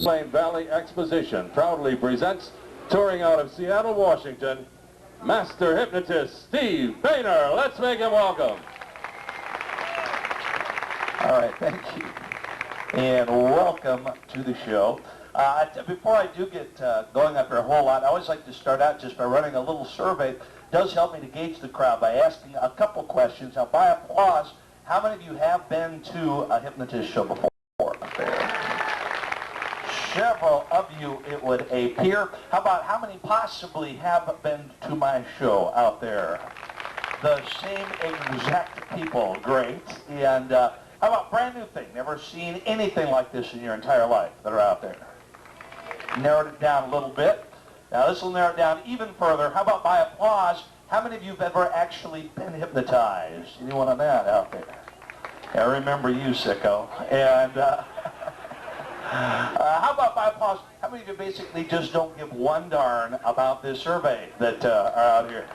Champlain Valley Exposition proudly presents, touring out of Seattle, Washington, Master Hypnotist Steve Baynor. Let's make him welcome. All right, thank you. And welcome to the show. Before I do get going up here a whole lot, I always like to start out just by running a little survey. It does help me to gauge the crowd by asking a couple questions. Now, by applause, how many of you have been to a hypnotist show before? Several of you, it would appear. How about how many possibly have been to my show out there? The same exact people. Great. And how about brand new thing? Never seen anything like this in your entire life that are out there? Narrowed it down a little bit. Now this will narrow it down even further. How about by applause, how many of you have ever actually been hypnotized? Anyone on that out there? I remember you, sicko. And how about by applause, how many of you basically just don't give one darn about this survey that are out here?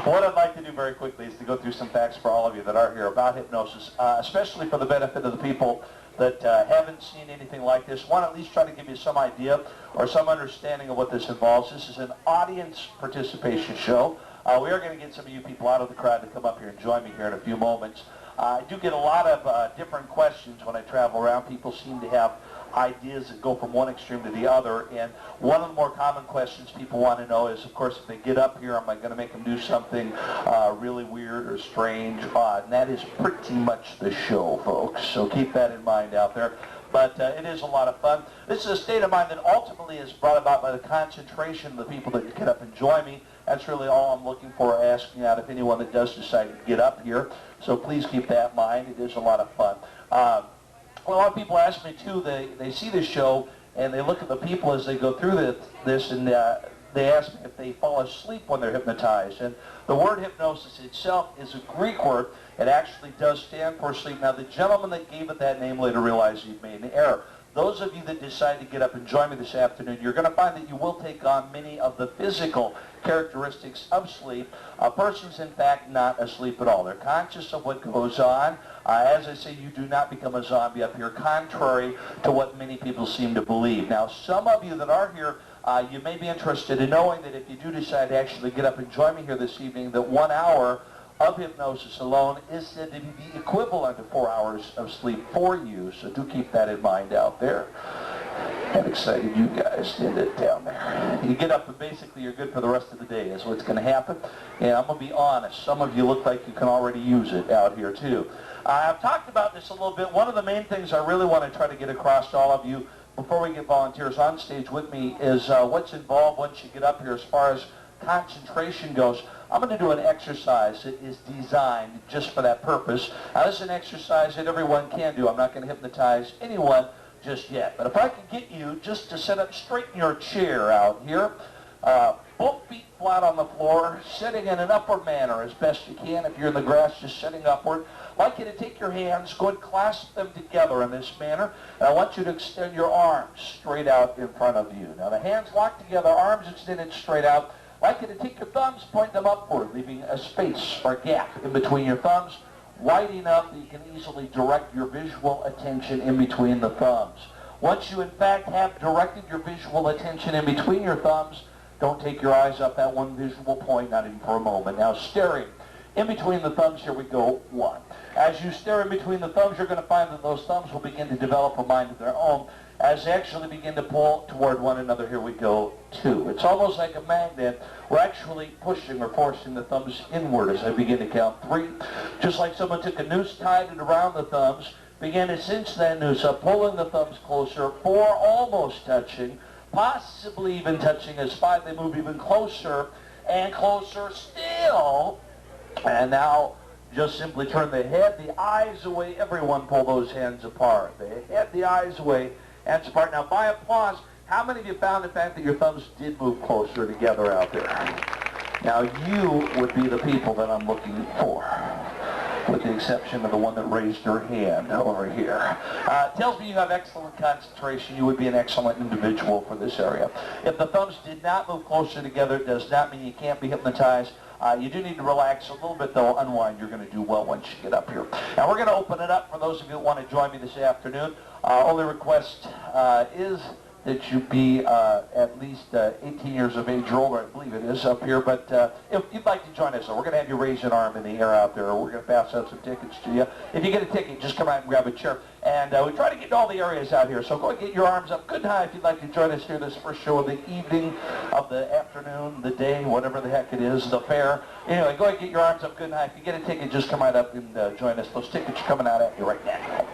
What I'd like to do very quickly is to go through some facts for all of you that are here about hypnosis, especially for the benefit of the people that haven't seen anything like this. Want to at least try to give you some idea or some understanding of what this involves. This is an audience participation show. We are going to get some of you people out of the crowd to come up here and join me here in a few moments. I do get a lot of different questions when I travel around. People seem to have ideas that go from one extreme to the other, and one of the more common questions people want to know is, of course, if they get up here, am I going to make them do something really weird or strange, odd? And that is pretty much the show, folks, so keep that in mind out there. But it is a lot of fun. This is a state of mind that ultimately is brought about by the concentration of the people that get up and join me. That's really all I'm looking for, asking out if anyone that does decide to get up here. So please keep that in mind. It is a lot of fun. A lot of people ask me, too, they see this show and they look at the people as they go through this and they ask me if they fall asleep when they're hypnotized. And the word hypnosis itself is a Greek word. It actually does stand for sleep. Now, the gentleman that gave it that name later realized he'd made an error. Those of you that decide to get up and join me this afternoon, you're going to find that you will take on many of the physical characteristics of sleep. A person's, in fact, not asleep at all. They're conscious of what goes on. As I say, you do not become a zombie up here, contrary to what many people seem to believe. Now, some of you that are here, you may be interested in knowing that if you do decide to actually get up and join me here this evening, that 1 hour of hypnosis alone is said to be the equivalent of 4 hours of sleep for you. So do keep that in mind out there. How excited you guys did it down there. You get up and basically you're good for the rest of the day is what's going to happen. And I'm going to be honest, some of you look like you can already use it out here too. I've talked about this a little bit. One of the main things I really want to try to get across to all of you before we get volunteers on stage with me is what's involved once you get up here as far as concentration goes. I'm going to do an exercise that is designed just for that purpose. Now, this is an exercise that everyone can do. I'm not going to hypnotize anyone just yet. But if I could get you just to sit up straight in your chair out here, both feet flat on the floor, sitting in an upward manner as best you can. If you're in the grass, just sitting upward. I'd like you to take your hands, go and clasp them together in this manner. And I want you to extend your arms straight out in front of you. Now, the hands locked together, arms extended straight out. I'd like you to take your thumbs, point them upward, leaving a space or gap in between your thumbs, wide enough that you can easily direct your visual attention in between the thumbs. Once you, in fact, have directed your visual attention in between your thumbs, don't take your eyes off that one visual point, not even for a moment. Now, staring in between the thumbs, here we go, 1. As you stare in between the thumbs, you're going to find that those thumbs will begin to develop a mind of their own. As they actually begin to pull toward one another, here we go, 2. It's almost like a magnet. We're actually pushing or forcing the thumbs inward as I begin to count 3. Just like someone took a noose, tied it around the thumbs, began to cinch that noose up, pulling the thumbs closer, 4, almost touching, possibly even touching as 5. They move even closer and closer still. And now, just simply turn the head, the eyes away. Everyone pull those hands apart. The head, the eyes away. Hands apart. Now, by applause, how many of you found the fact that your thumbs did move closer together out there? Now, you would be the people that I'm looking for, with the exception of the one that raised your hand over here. Tells me you have excellent concentration. You would be an excellent individual for this area. If the thumbs did not move closer together, it does not mean you can't be hypnotized. You do need to relax a little bit, though. Unwind. You're going to do well once you get up here. Now, we're going to open it up for those of you that want to join me this afternoon. Only request is that you be at least 18 years of age or older, I believe it is up here. But if you'd like to join us, we're going to have you raise an arm in the air out there. We're going to pass out some tickets to you. If you get a ticket, just come out and grab a chair. And we try to get all the areas out here. So go and get your arms up good and high if you'd like to join us here this first show of the evening, of the afternoon, the day, whatever the heck it is, the fair. Anyway, go ahead and get your arms up good and high. If you get a ticket, just come right up and join us. Those tickets are coming out at you right now.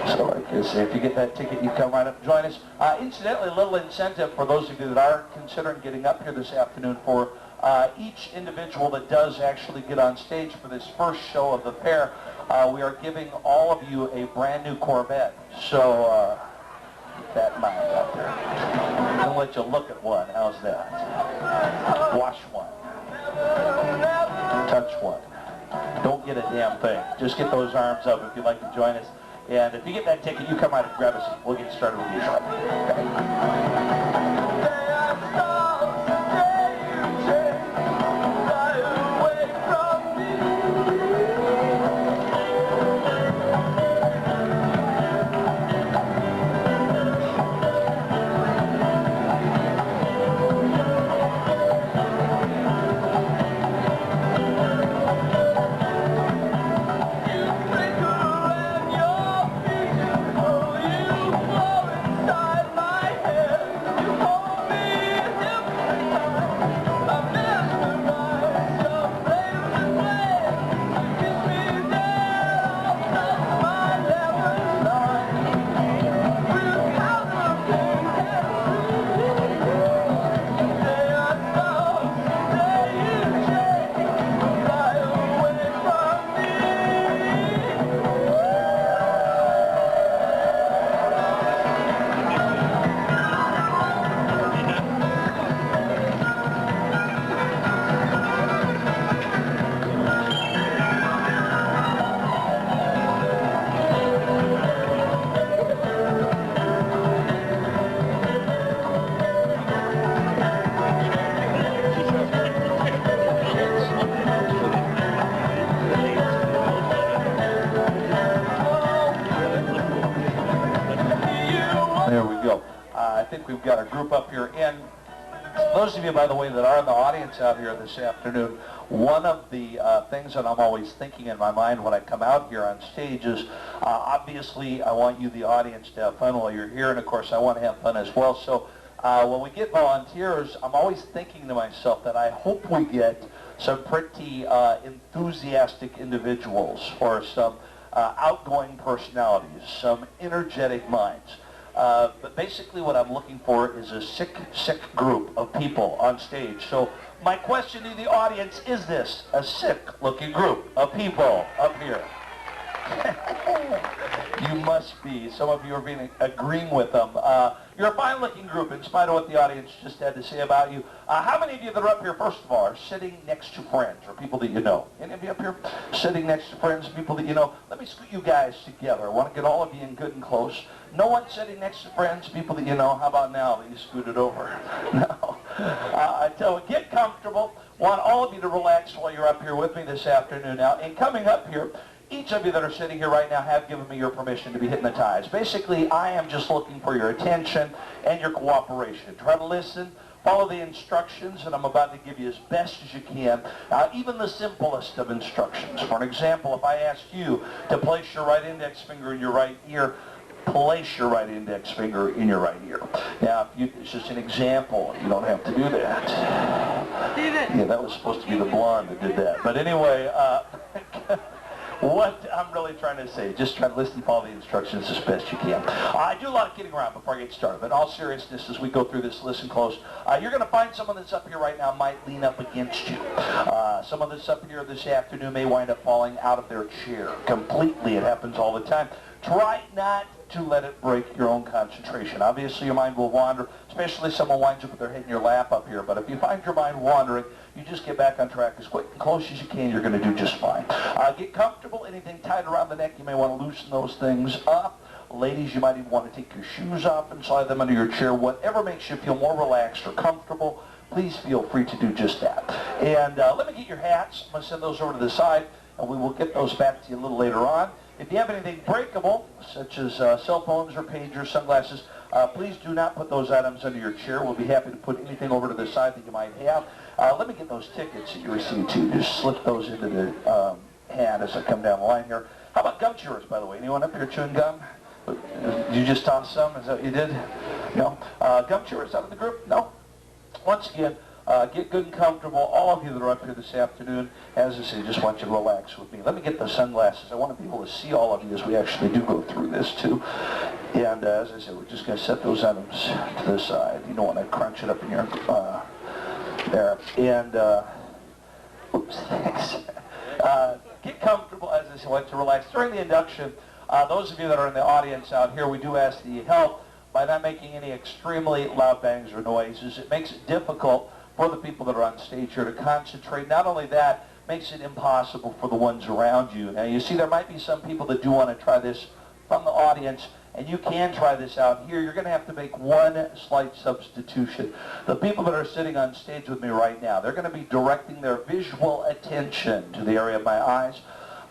So like I say, if you get that ticket, you come right up and join us. Incidentally, a little incentive for those of you that are considering getting up here this afternoon for each individual that does actually get on stage for this first show of the fair. We are giving all of you a brand new Corvette. So keep that in mind out there. I'll let you look at one. How's that? Wash one. Touch one. Don't get a damn thing. Just get those arms up if you'd like to join us. And if you get that ticket, you come out and grab us. We'll get started with you shortly. We've got a group up here, and those of you, by the way, that are in the audience out here this afternoon, one of the things that I'm always thinking in my mind when I come out here on stage is, obviously, I want you, the audience, to have fun while you're here, and of course, I want to have fun as well. So when we get volunteers, I'm always thinking to myself that I hope we get some pretty enthusiastic individuals, or some outgoing personalities, some energetic minds. But basically what I'm looking for is a sick group of people on stage. So my question to the audience is this: a sick-looking group of people up here? You must be. Some of you are agreeing with them. You're a fine-looking group, in spite of what the audience just had to say about you. How many of you that are up here, first of all, are sitting next to friends or people that you know? Any of you up here sitting next to friends, people that you know? Let me scoot you guys together. I want to get all of you in good and close. No one sitting next to friends, people that you know. How about now that you scooted over? No. I tell you, get comfortable. Want all of you to relax while you're up here with me this afternoon. Now, in coming up here, each of you that are sitting here right now have given me your permission to be hypnotized. Basically, I am just looking for your attention and your cooperation. Try to listen, follow the instructions, and I'm about to give you as best as you can, even the simplest of instructions. For an example, if I asked you to place your right index finger in your right ear, place your right index finger in your right ear. Now, it's just an example. You don't have to do that. Yeah, that was supposed to be the blonde that did that. But anyway, what I'm really trying to say, just try to listen and follow the instructions as best you can. I do a lot of kidding around before I get started, but in all seriousness, as we go through this, listen close. You're going to find someone that's up here right now might lean up against you. Someone that's up here this afternoon may wind up falling out of their chair completely. It happens all the time. Try not to let it break your own concentration. Obviously, your mind will wander, especially if someone winds up with their head in your lap up here. But if you find your mind wandering, you just get back on track as quick and close as you can. You're going to do just fine. Get comfortable. Anything tied around the neck, you may want to loosen those things up. Ladies, you might even want to take your shoes off and slide them under your chair. Whatever makes you feel more relaxed or comfortable, please feel free to do just that. And let me get your hats. I'm going to send those over to the side, and we will get those back to you a little later on. If you have anything breakable, such as cell phones or pagers, sunglasses, please do not put those items under your chair. We'll be happy to put anything over to the side that you might have. Let me get those tickets that you received too. Just slip those into the hand as I come down the line here. How about gum chewers, by the way? Anyone up here chewing gum? Did you just toss some? Is that what you did? No? Gum chewers out of the group? No? Once again, get good and comfortable. All of you that are up here this afternoon, as I say, just want you to relax with me. Let me get the sunglasses. I want to be able to see all of you as we actually do go through this too. And as I said, we're just going to set those items to the side. You don't want to crunch it up in your there. And oops, thanks. Get comfortable, as I said, want to relax. During the induction, those of you that are in the audience out here, we do ask that you help by not making any extremely loud bangs or noises. It makes it difficult for the people that are on stage here to concentrate. Not only that, makes it impossible for the ones around you. Now you see there might be some people that do want to try this from the audience, and you can try this out here. You're going to have to make one slight substitution. The people that are sitting on stage with me right now, they're going to be directing their visual attention to the area of my eyes.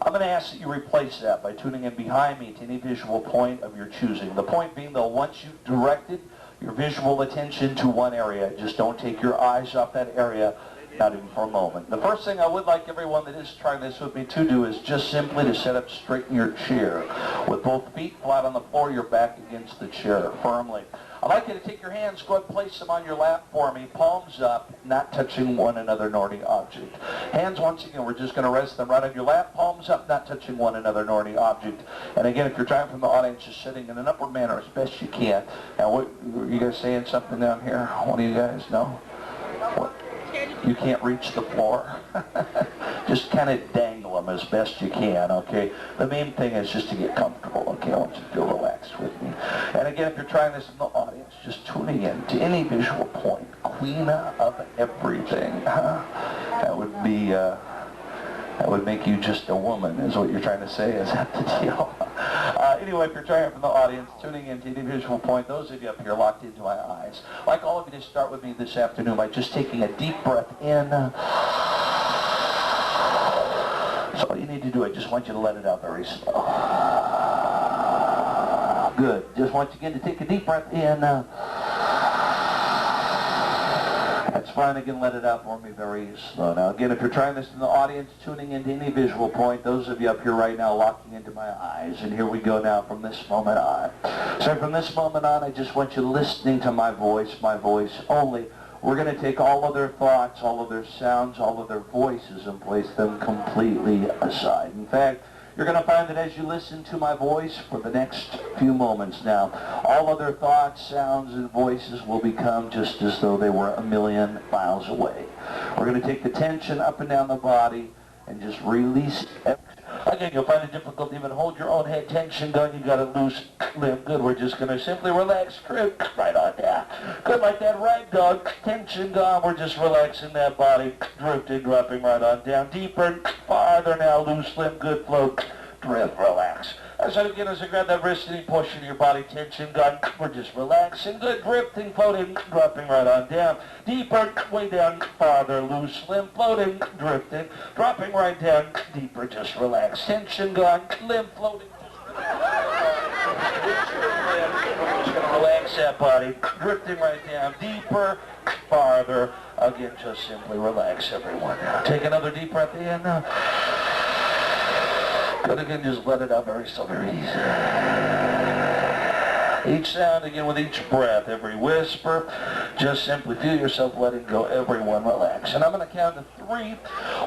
I'm going to ask that you replace that by tuning in behind me to any visual point of your choosing. The point being, though, once you've directed your visual attention to one area, just don't take your eyes off that area, not even for a moment. The first thing I would like everyone that is trying this with me to do is just simply to sit up straight in your chair with both feet flat on the floor, your back against the chair firmly. I'd like you to take your hands, go ahead and place them on your lap for me, palms up, not touching one another nor any object. Hands, once again, we're just going to rest them right on your lap, palms up, not touching one another nor any object. And again, if you're trying from the audience, just sitting in an upward manner as best you can. Now, what, you guys saying something down here? One of you guys? No? What? You can't reach the floor. Just kind of dangle them as best you can, okay? The main thing is just to get comfortable, okay? I want you to feel relaxed with me. And again, if you're trying this in the audience, just tuning in to any visual point. Queen of everything. That would be, that would make you just a woman, is what you're trying to say. Is that the deal? Anyway, if you're trying it from the audience, tuning in to any visual point, those of you up here locked into my eyes, like all of you, just start with me this afternoon by just taking a deep breath in. So all you need to do, I just want you to let it out very slow. Good. Just want you again to take a deep breath in. That's fine. Again, let it out for me very slow. Now, again, if you're trying this in the audience, tuning into any visual point, those of you up here right now locking into my eyes. And here we go now from this moment on. So from this moment on, I just want you listening to my voice only. We're going to take all of their thoughts, all of their sounds, all of their voices and place them completely aside. In fact, you're going to find that as you listen to my voice for the next few moments now, all other thoughts, sounds, and voices will become just as though they were a million miles away. We're going to take the tension up and down the body and just release it. Again, you'll find it difficult to even hold your own head tension going. You got to loose limb. Good. We're just going to simply relax, drift right on down. Good, like that rag dog. Tension gone. We're just relaxing that body, drifting, dropping right on down. Deeper, farther now. Loose limb. Good flow. Drift, relax. As I grab that wrist and push into your body, tension gone. We're just relaxing. Good, drifting, floating, dropping right on down. Deeper, way down, farther, loose limb, floating, drifting, dropping right down. Deeper, just relax. Tension gone, limb floating, just relax. We're just going to relax that body, drifting right down. Deeper, farther. Again, just simply relax, everyone. Take another deep breath in. Good, again, just let it out very slow, very easy. Each sound, again, with each breath, every whisper, just simply feel yourself letting go. Everyone relax. And I'm going to count to 3.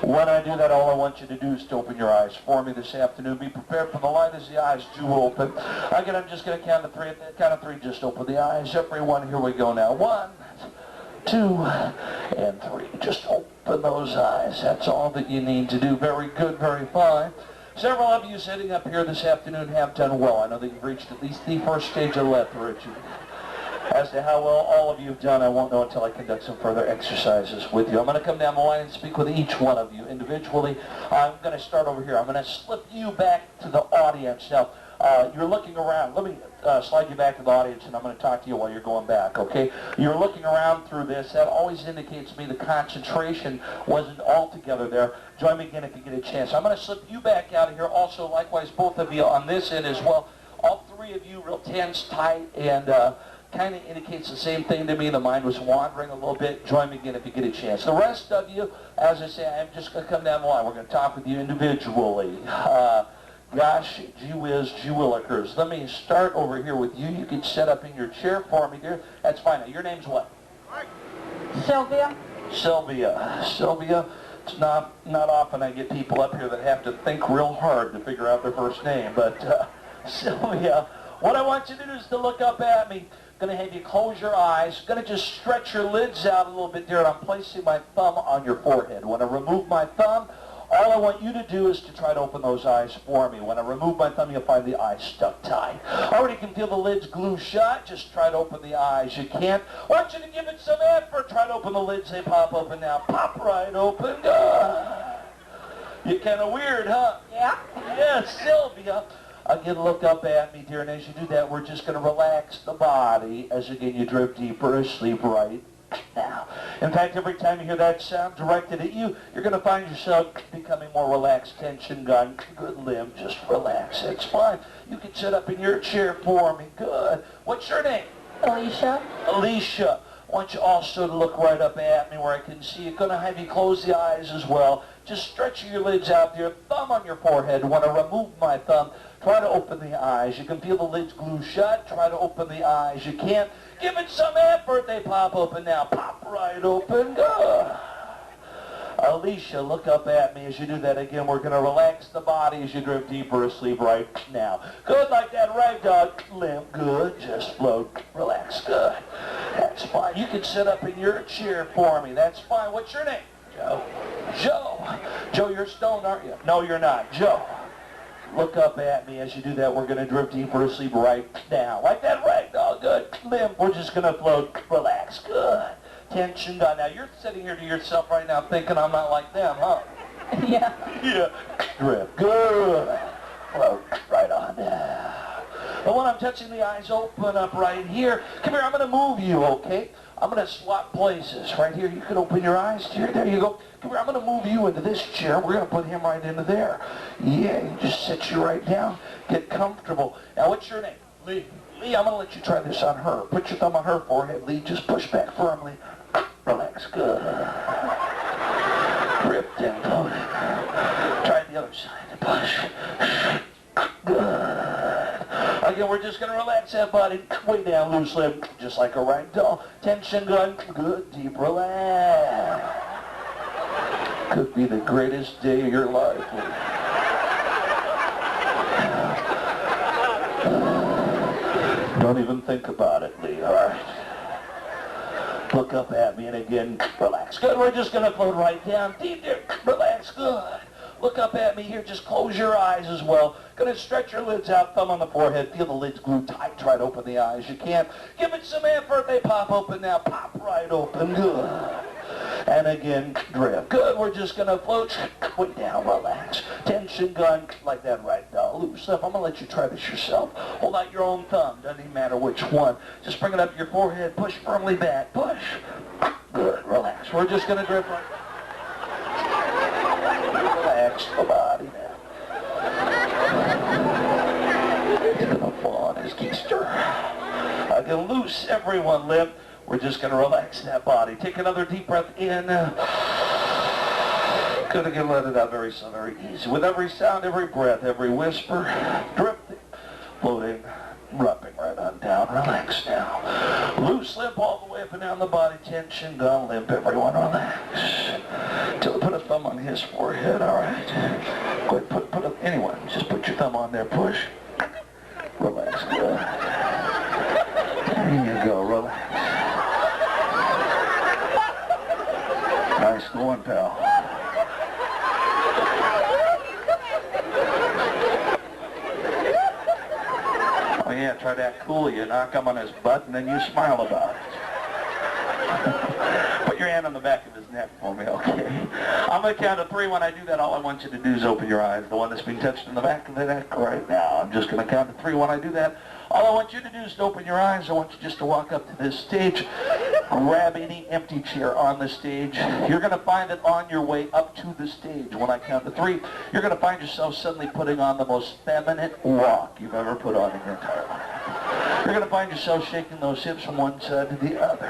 When I do that, all I want you to do is to open your eyes for me this afternoon. Be prepared for the light as the eyes do open. Again, I'm just going to count to 3. At the count of 3, just open the eyes. Everyone, here we go now. 1, 2, and 3. Just open those eyes. That's all that you need to do. Very good, very fine. Several of you sitting up here this afternoon have done well. I know that you've reached at least the first stage of lethargy. As to how well all of you have done, I won't know until I conduct some further exercises with you. I'm going to come down the line and speak with each one of you individually. I'm going to start over here. I'm going to slip you back to the audience. Now, You're looking around. Let me slide you back to the audience, and I'm going to talk to you while you're going back, okay? You're looking around through this. That always indicates to me the concentration wasn't altogether there. Join me again if you get a chance. I'm going to slip you back out of here. Also, likewise, both of you on this end as well. All three of you real tense, tight, and kind of indicates the same thing to me. The mind was wandering a little bit. Join me again if you get a chance. The rest of you, as I say, I'm just going to come down the line. We're going to talk with you individually. Gosh, gee whiz, gee willikers. Let me start over here with you. You can set up in your chair for me, dear. That's fine. Now, your name's what? Sylvia. Sylvia. It's not often I get people up here that have to think real hard to figure out their first name. But Sylvia, what I want you to do is to look up at me. I'm going to have you close your eyes. I'm going to just stretch your lids out a little bit, dear, and I'm placing my thumb on your forehead. When I remove my thumb, all I want you to do is to try to open those eyes for me. When I remove my thumb, you'll find the eyes stuck tight. I already can feel the lids glued shut. Just try to open the eyes. You can't. I want you to give it some effort. Try to open the lids. They pop open now. Pop right open. You're kind of weird, huh? Yeah. Yes, Sylvia. Again, look up at me, dear, and as you do that, we're just going to relax the body as, again, you drift deeper asleep right now. In fact, every time you hear that sound directed at you, you're going to find yourself becoming more relaxed, tension gone, good limb, just relax. It's fine. You can sit up in your chair for me. Good. What's your name? Alicia. Alicia. I want you also to look right up at me where I can see you. Going to have you close the eyes as well. Just stretching your lids out there, thumb on your forehead. When I remove my thumb, try to open the eyes. You can feel the lids glue shut. Try to open the eyes. You can't. Give it some effort. They pop open now. Pop right open. Good. Alicia, look up at me as you do that again. We're going to relax the body as you drift deeper asleep right now. Good, like that rag dog. Limp. Good. Just float. Relax. Good. That's fine. You can sit up in your chair for me. That's fine. What's your name? Joe. Joe. Joe, you're stoned, aren't you? No, you're not. Joe. Look up at me as you do that. We're going to drift deeper asleep right now. Like that rag doll. Good. Limp. We're just going to float. Relax. Good. Tension gone. Now, you're sitting here to yourself right now thinking I'm not like them, huh? Yeah. Yeah. Drift. Good. Float right on down. But when I'm touching the eyes, open up right here. Come here. I'm going to move you, okay? I'm going to swap places. Right here, you can open your eyes. Here, there you go. Come here, I'm going to move you into this chair. We're going to put him right into there. Yeah, you just sit you right down. Get comfortable. Now, what's your name? Lee. Lee, I'm going to let you try this on her. Put your thumb on her forehead, Lee. Just push back firmly. Relax. Good. Drift and float. Try the other side. Push. Good. Again, we're just going to relax that body way down, loose lip, just like a rag doll. Tension gone. Good, deep relax. Could be the greatest day of your life. Don't even think about it, Lee, all right? Look up at me and again, relax. Good, we're just going to float right down. Deep, relax, good. Look up at me here. Just close your eyes as well. Going to stretch your lids out, thumb on the forehead. Feel the lids glued tight. Try to open the eyes. You can't. Give it some effort. They pop open now. Pop right open. Good. And again, drift. Good. We're just going to float way down. Relax. Tension gone like that right now. Loose up. I'm going to let you try this yourself. Hold out your own thumb. Doesn't even matter which one. Just bring it up to your forehead. Push firmly back. Push. Good. Relax. We're just going to drift right. Relax the body now. He's going to fall on his keister. I can loose everyone, Lip. We're just going to relax that body. Take another deep breath in. Good again, let it out very slow, very easy. With every sound, every breath, every whisper, drifting, floating, rubbing right on down. Relax now. Loose limp all the way up and down the body. Tension gone. Limp. Everyone relax. Till put a thumb on his forehead. All right. Go ahead. Anyone. Just put your thumb on there. Push. Relax. Good. There you go. Relax. Nice going, pal. Oh yeah, try that cool. You knock him on his butt and then you smile about it. Put your hand on the back of his neck for me, okay? I'm going to count to 3. When I do that, all I want you to do is open your eyes. The one that's being touched in the back of the neck right now. I'm just going to count to 3. When I do that, all I want you to do is to open your eyes. I want you just to walk up to this stage, grab any empty chair on the stage. You're going to find that on your way up to the stage, when I count to 3, you're going to find yourself suddenly putting on the most feminine walk you've ever put on in your entire life. You're going to find yourself shaking those hips from one side to the other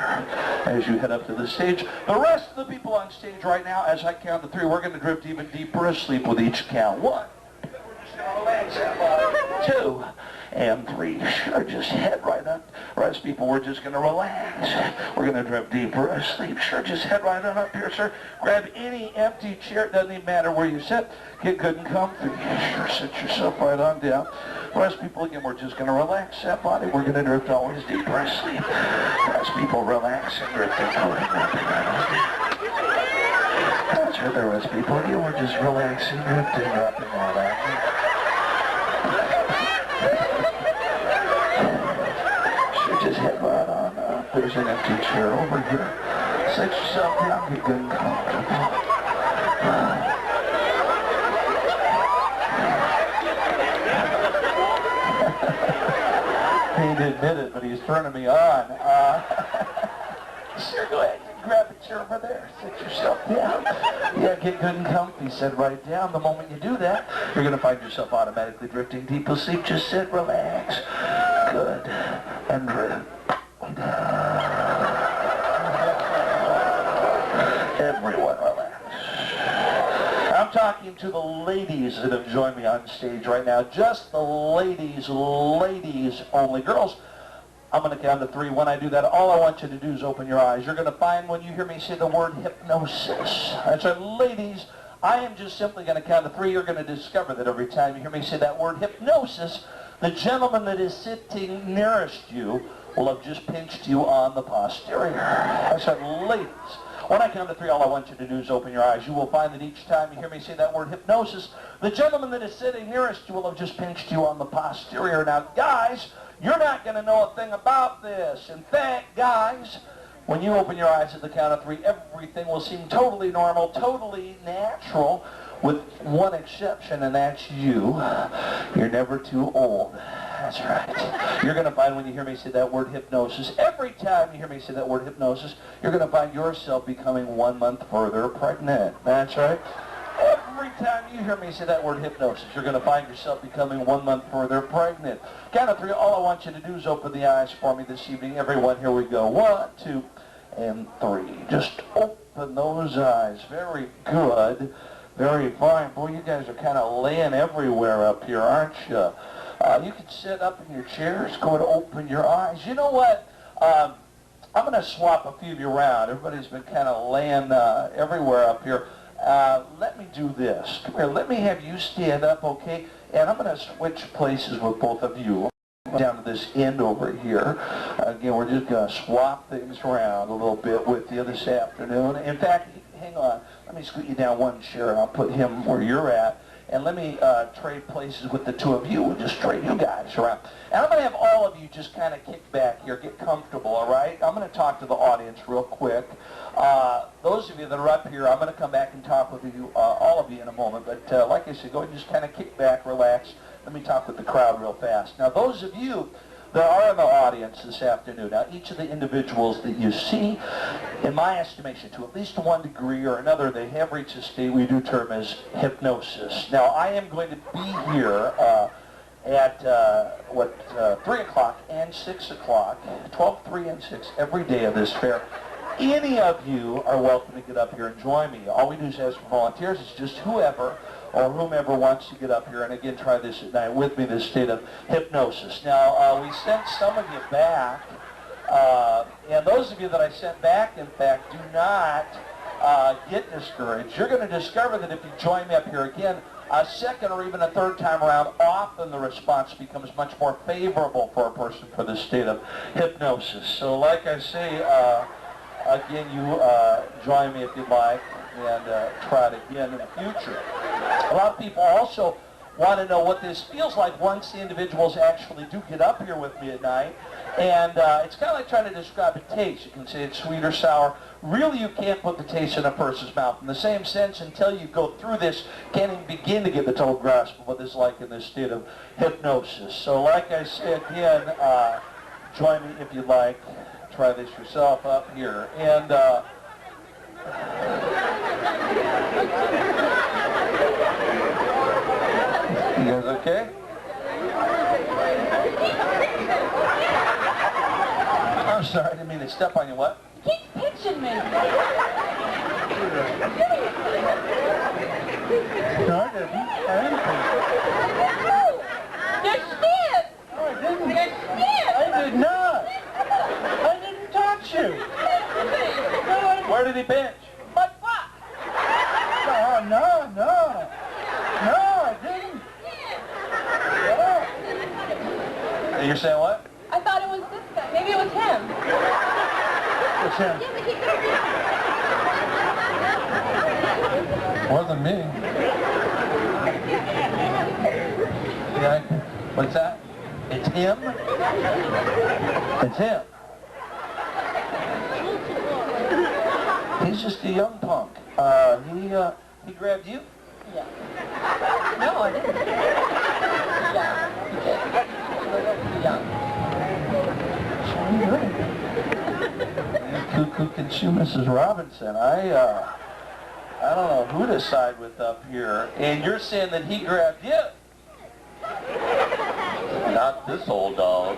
as you head up to the stage. The rest of the people on stage right now, as I count to 3, we're going to drift even deeper asleep with each count. 1, 2, and 3. Sure, just head right up. The rest people, we're just going to relax. We're going to drift deeper asleep. Sure, just head right on up here, sir. Grab any empty chair. It doesn't even matter where you sit. Get good and comfy. Sure, sit yourself right on down. The rest people, again, we're just going to relax that body. We're going to drift always deeper asleep. The rest people, relax and drift and dropping right on down. That's right, the rest people, again, we're just relaxing, drifting, dropping right on down. Just head right on up. There's an empty chair over here. Sit yourself down, get good and comfortable. He didn't admit it, but he's turning me on. Sure, go ahead. Grab a chair over there. Sit yourself down. Yeah, get good and comfy. Sit right down. The moment you do that, you're going to find yourself automatically drifting deep asleep. Just sit, relax. Good. And drift. Everyone relax. I'm talking to the ladies that have joined me on stage right now. Just the ladies, ladies only. Girls, I'm going to count to 3. When I do that, all I want you to do is open your eyes. You're going to find when you hear me say the word hypnosis. That's right, ladies. I am just simply going to count to 3. You're going to discover that every time you hear me say that word hypnosis, the gentleman that is sitting nearest you will have just pinched you on the posterior. I said, ladies, when I count to 3, all I want you to do is open your eyes. You will find that each time you hear me say that word hypnosis, the gentleman that is sitting nearest you will have just pinched you on the posterior. Now, guys, you're not going to know a thing about this. In fact, guys, when you open your eyes at the count of 3, everything will seem totally normal, totally natural, with one exception, and that's you. You're never too old. That's right. You're going to find when you hear me say that word hypnosis, every time you hear me say that word hypnosis, you're going to find yourself becoming 1 month further pregnant. That's right. Every time you hear me say that word hypnosis, you're going to find yourself becoming 1 month further pregnant. Count of 3, all I want you to do is open the eyes for me this evening. Everyone, here we go. 1, 2, and 3. Just open those eyes. Very good. Very fine. Boy, you guys are kind of laying everywhere up here, aren't you? You can sit up in your chairs, go and open your eyes. You know what? I'm going to swap a few of you around. Everybody's been kind of laying everywhere up here. Let me do this. Come here. Let me have you stand up, okay? And I'm going to switch places with both of you. Down to this end over here. Again, we're just going to swap things around a little bit with you this afternoon. In fact, hang on. Let me scoot you down one chair and I'll put him where you're at. And let me trade places with the two of you. We'll just trade you guys around. And I'm going to have all of you just kind of kick back here, get comfortable, all right? I'm going to talk to the audience real quick. Those of you that are up here, I'm going to come back and talk with you, all of you in a moment. But like I said, go ahead and just kind of kick back, relax. Let me talk with the crowd real fast. Now, those of you that are in the audience this afternoon, now each of the individuals that you see, in my estimation, to at least one degree or another, they have reached a state we do term as hypnosis. Now, I am going to be here at 3 o'clock and 6 o'clock, 12, 3, and 6 every day of this fair. Any of you are welcome to get up here and join me. All we do is ask for volunteers. It's just whoever or whomever wants to get up here and again try this at night with me, this state of hypnosis. Now, we sent some of you back, and those of you that I sent back, in fact, do not get discouraged. You're going to discover that if you join me up here again, a second or even a third time around, often the response becomes much more favorable for a person for this state of hypnosis. So like I say, again, you join me if you'd like, and try it again in the future. A lot of people also want to know what this feels like once the individuals actually do get up here with me at night. And it's kind of like trying to describe a taste. You can say it's sweet or sour, really you can't put the taste in a person's mouth. In the same sense, until you go through this, can't even begin to get the total grasp of what this is like in this state of hypnosis. So like I said, again, join me if you like. Try this yourself up here. And you guys okay? I'm sorry, I didn't mean to step on you. What? Keep pinching me. No, I didn't. You're scared. No, I didn't. You're scared. I did not. I didn't touch you. Where did he pinch? But what? No, I didn't. Oh. You're saying what? I thought it was this guy. Maybe it was him. What's him? Wasn't me. Yeah, what's that? It's him? It's him. He's just a young punk. He grabbed you? Yeah. No, I didn't. Yeah, he did. He was young. Cuckoo can chew, Mrs. Robinson. I don't know who to side with up here. And you're saying that he grabbed you? Not this old dog.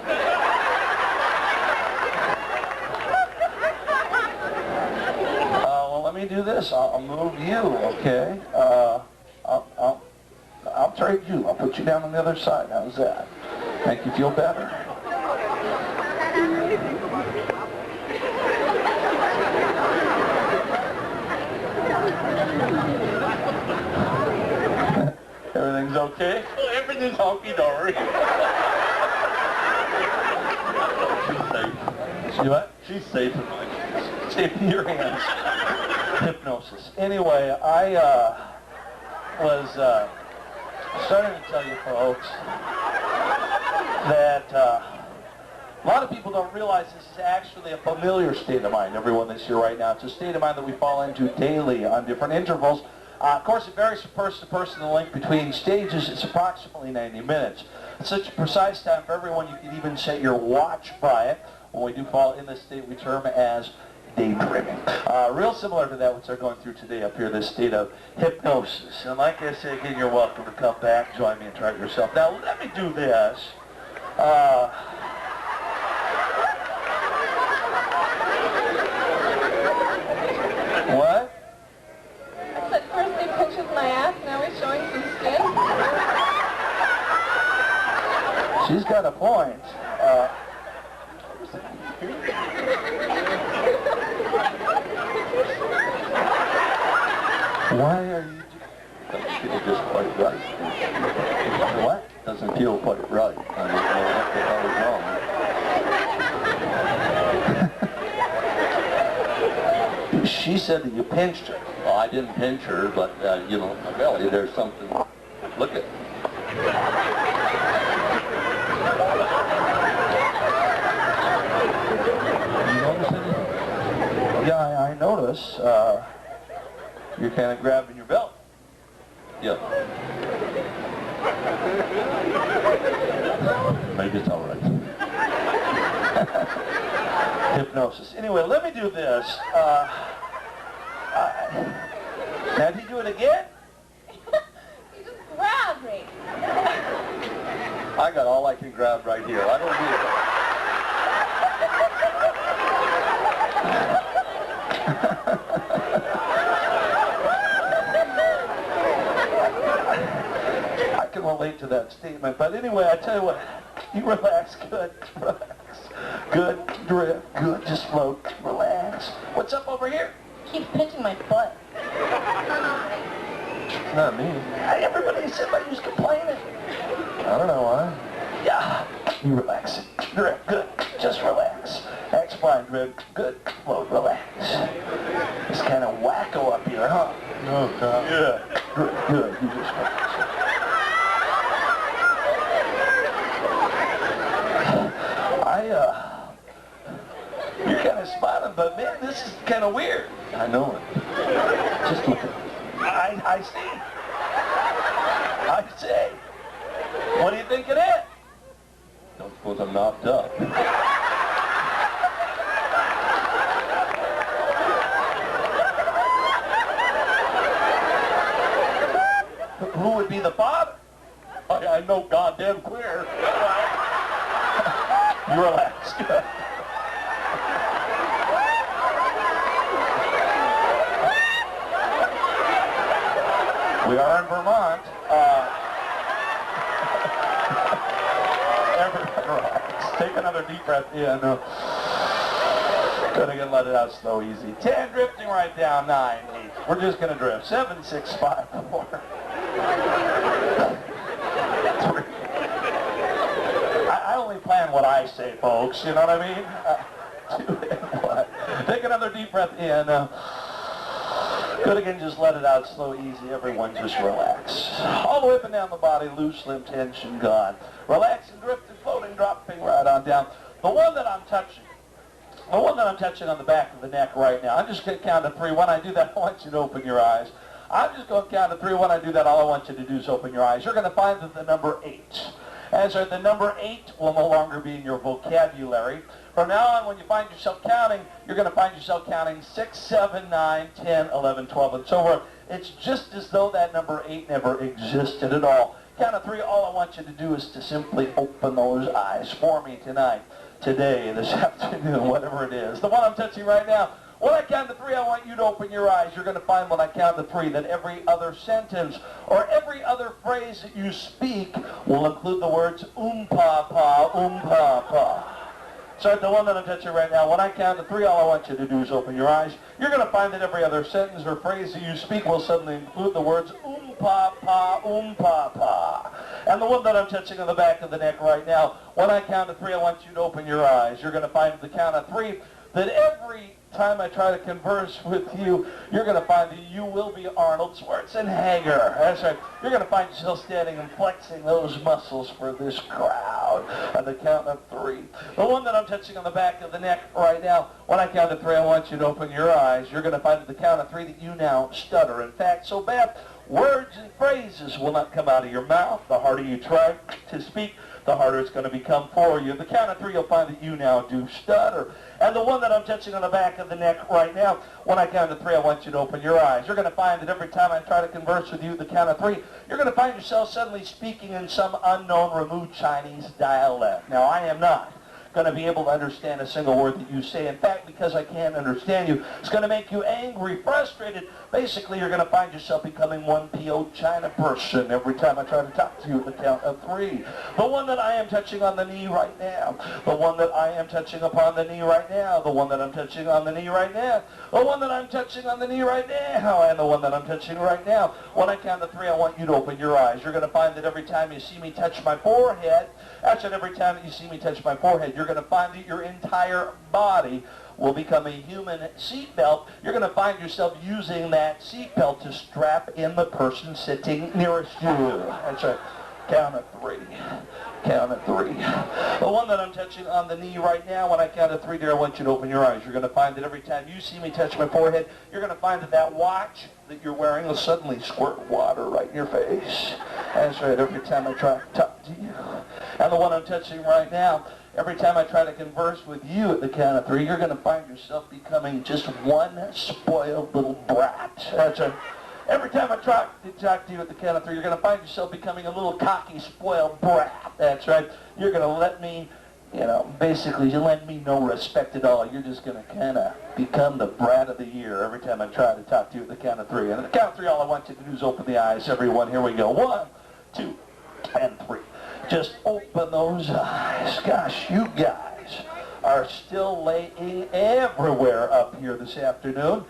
Well, let me do this. I'll move you, okay? I'll trade you. I'll put you down on the other side. How's that? Make you feel better? Everything's okay? Well, everything's honky-dory. She's safe. See what? She's safe in my hands. Safe in your hands. Hypnosis. Anyway, I was starting to tell you folks that a lot of people don't realize this is actually a familiar state of mind, everyone that's here right now. It's a state of mind that we fall into daily on different intervals. Of course, it varies from person to person. The length between stages is approximately 90 minutes. It's such a precise time for everyone, you can even set your watch by it. When we do fall in this state, we term as daydreaming. Real similar to that, which they're going through today up here, this state of hypnosis. And like I said, again, you're welcome to come back, join me, and try it yourself. Now, let me do this. What? I said first he pinches my ass, now he's showing some skin. She's got a point. Why are you... Doesn't feel just quite right. What? Doesn't feel quite right. I don't know what the hell is wrong. She said that you pinched her. Well, I didn't pinch her, but, you know, my belly, there's something. Look at it. You notice anything? Yeah, I notice. You're kind of grabbing your belt. Yeah. Maybe it's all right. Hypnosis. Anyway, let me do this. Now, did you do it again? He just grabbed me. I got all I can grab right here. I don't need I can relate to that statement, but anyway, I tell you what, you relax, good, relax, good, drift, good, just float, relax. What's up over here? Keeps pinching my butt. Not me. Everybody said I was complaining. I don't know why. Yeah, you relax it, drift, good, just relax. X-spline, drift, good, float, relax. It's kind of wacko up here, huh? Oh, God. Yeah, drift, good, you just relax. You're kind of smiling but man, this is kind of weird. I know it. Just look at it. I see. I see. What do you think it is? Don't suppose I'm knocked up. Who would be the father? I know goddamn queer. You relax. We are in Vermont. Everyone relax. Take another deep breath in. Good again, let it out slow, easy. 10, drifting right down. 9, 8. We're just going to drift. 7, 6, 5, 4. 3. I only plan what I say, folks. You know what I mean? 2 and 1. Take another deep breath in. Good again, just let it out slow, easy. Everyone just relax. All the way up and down the body, loose limb tension gone. Relax and drift and floating, dropping right on down. The one that I'm touching on the back of the neck right now, I'm just going to count to 3. When I do that, I want you to open your eyes. I'm just going to count to 3. When I do that, all I want you to do is open your eyes. You're going to find that the number 8. As the number 8 will no longer be in your vocabulary. From now on, when you find yourself counting, you're going to find yourself counting 6, 7, 9, 10, 11, 12, and so forth. It's just as though that number 8 never existed at all. Count of 3, all I want you to do is to simply open those eyes for me tonight, today, this afternoon, whatever it is. The one I'm touching right now. When I count to 3, I want you to open your eyes. You're going to find when I count to 3 that every other sentence or every other phrase that you speak will include the words pa, pa. So the one that I'm touching right now, when I count to 3, all I want you to do is open your eyes. You're going to find that every other sentence or phrase that you speak will suddenly include the words pa. And the one that I'm touching on the back of the neck right now, when I count to 3, I want you to open your eyes. You're going to find at the count of 3 that every time I try to converse with you, you're going to find that you will be Arnold Schwarzenegger. That's right. You're going to find yourself standing and flexing those muscles for this crowd at the count of 3. The one that I'm touching on the back of the neck right now, when I count to 3, I want you to open your eyes. You're going to find at the count of 3 that you now stutter. In fact, so bad, words and phrases will not come out of your mouth. The harder you try to speak, the harder it's going to become for you. At the count of 3, you'll find that you now do stutter. And the one that I'm touching on the back of the neck right now, when I count to 3, I want you to open your eyes. You're going to find that every time I try to converse with you at the count of 3, you're going to find yourself suddenly speaking in some unknown, removed Chinese dialect. Now, I am not going to be able to understand a single word that you say. In fact, because I can't understand you, it's going to make you angry, frustrated. Basically, you're going to find yourself becoming one P.O. China person every time I try to talk to you at the count of 3. The one that I am touching on the knee right now. The one that I am touching upon the knee right now. The one that I'm touching on the knee right now. The one that I'm touching on the knee right now. And the one that I'm touching right now. When I count to 3, I want you to open your eyes. You're going to find that every time you see me touch my forehead, actually every time that you see me touch my forehead, you're going to find that your entire body will become a human seatbelt. You're going to find yourself using that seatbelt to strap in the person sitting nearest you. That's right. Count of 3. Count of 3. The one that I'm touching on the knee right now, when I count to 3, dear, I want you to open your eyes. You're going to find that every time you see me touch my forehead, you're going to find that that watch that you're wearing will suddenly squirt water right in your face. That's right, every time I try to talk to you. And the one I'm touching right now, every time I try to converse with you at the count of 3, you're going to find yourself becoming just one spoiled little brat. That's right. Every time I try to talk to you at the count of 3, you're going to find yourself becoming a little cocky, spoiled brat. That's right. You're going to let me, basically you lend me no respect at all. You're just going to kind of become the brat of the year every time I try to talk to you at the count of 3. And at the count of 3, all I want you to do is open the eyes, everyone. Here we go. 1, 2, and 3. Just open those eyes. Gosh, you guys are still laying everywhere up here this afternoon.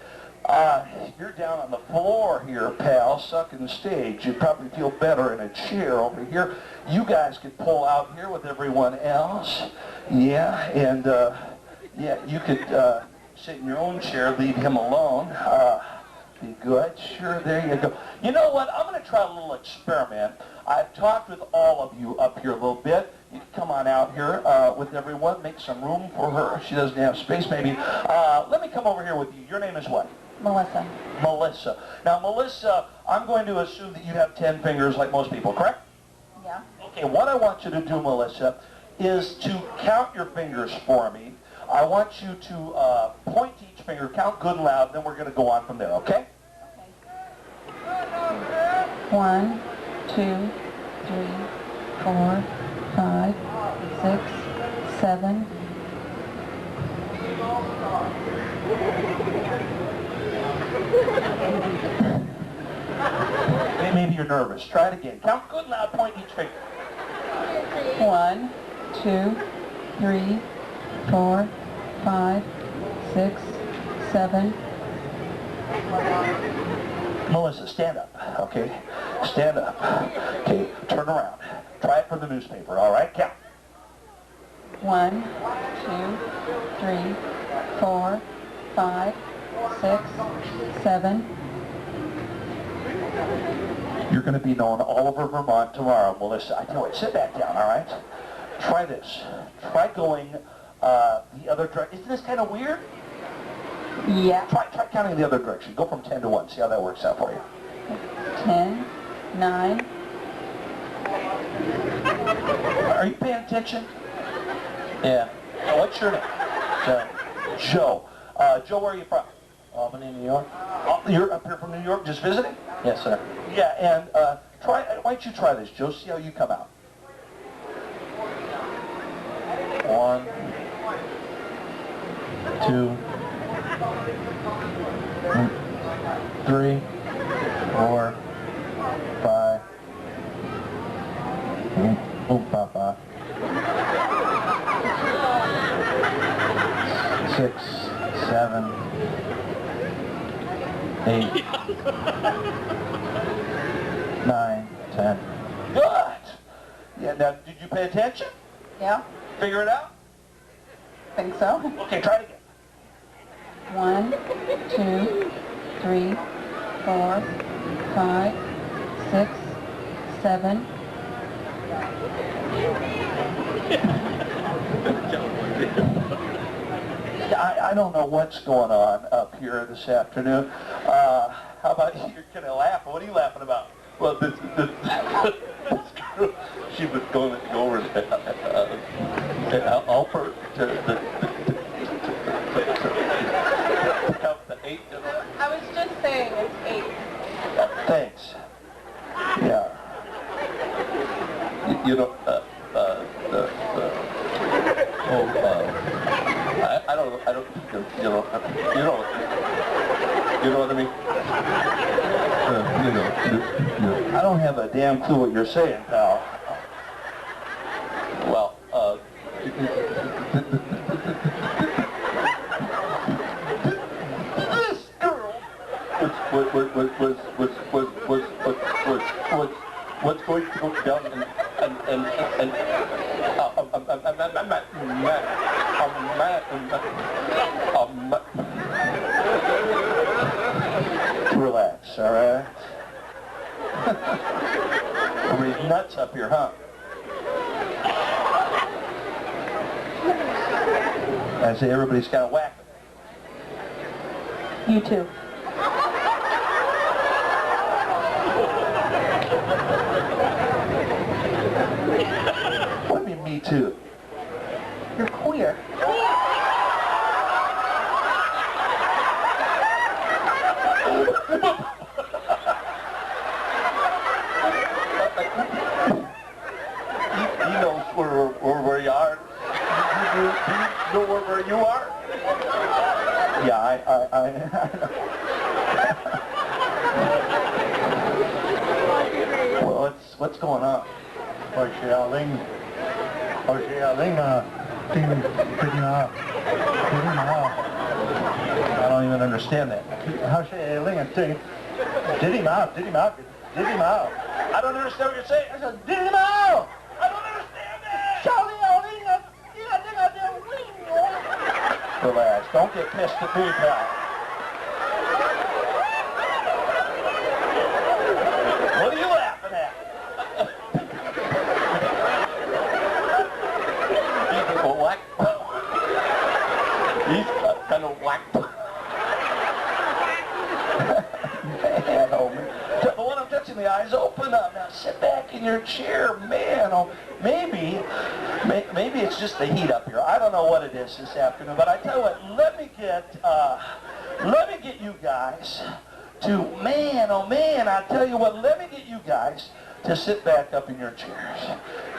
You're down on the floor here, pal, sucking stage. You'd probably feel better in a chair over here. You guys could pull out here with everyone else. Yeah, and, you could sit in your own chair, leave him alone. be good. Sure, there you go. You know what? I'm going to try a little experiment. I've talked with all of you up here a little bit. You can come on out here with everyone. Make some room for her. She doesn't have space, maybe. Let me come over here with you. Your name is what? Melissa. Melissa. Now, Melissa, I'm going to assume that you have 10 fingers like most people, correct? Yeah. Okay, what I want you to do, Melissa, is to count your fingers for me. I want you to point to each finger, count good and loud, then we're going to go on from there, okay? Okay. 1, 2, 3, 4, 5, 6, 7. Maybe you're nervous. Try it again. Count good and loud, point each finger. 1, 2, 3, 4, 5, 6, 7. Melissa, stand up, okay? Stand up. Okay, turn around. Try it for the newspaper, all right? Count. 1, 2, 3, 4, 5, 6, 7. You're going to be known all over Vermont tomorrow, Melissa. I tell you what, sit back down, all right? Try this. Try going the other direction. Isn't this kind of weird? Yeah. Try counting the other direction. Go from 10 to 1. See how that works out for you. 10, 9. Are you paying attention? Yeah. Now, what's your name? Joe. Joe. Joe, where are you from? Albany, New York? Oh, you're up here from New York just visiting? Yes, sir. Yeah, and why don't you try this, Joe? See how you come out. 1, 2, 3, 4, 5. Oh, Papa. 6, 7, 8, 9, 10. Good. Yeah. Now, did you pay attention? Yeah, Figure it out. think so. Okay, try it again. 1, 2, 3, 4, 5, 6, 7. I don't know what's going on up here this afternoon. How about you're going to laugh? What are you laughing about? Well, this girl, she was going to go over to Alfred to count the 8. I was just saying it's 8. Thanks. Yeah. You know, I don't, you know what I mean? I don't have a damn clue what you're saying, pal. Well, This girl what's going to go down Relax, all right? Everybody's nuts up here, huh? I say everybody's got a whack. You too. What do you mean, me too? You're queer. He knows where you are. You know where you are? Yeah, I know. Well, what's going on? I don't even understand that. Did him out. I don't understand what you're saying. I said, dig him out! I don't understand that! Relax. Don't get pissed at me, pal. back in your chair. Man, oh, maybe it's just the heat up here. I don't know what it is this afternoon, but I tell you what, let me get you guys to, man, oh man, I tell you what, let me get you guys to sit back up in your chairs.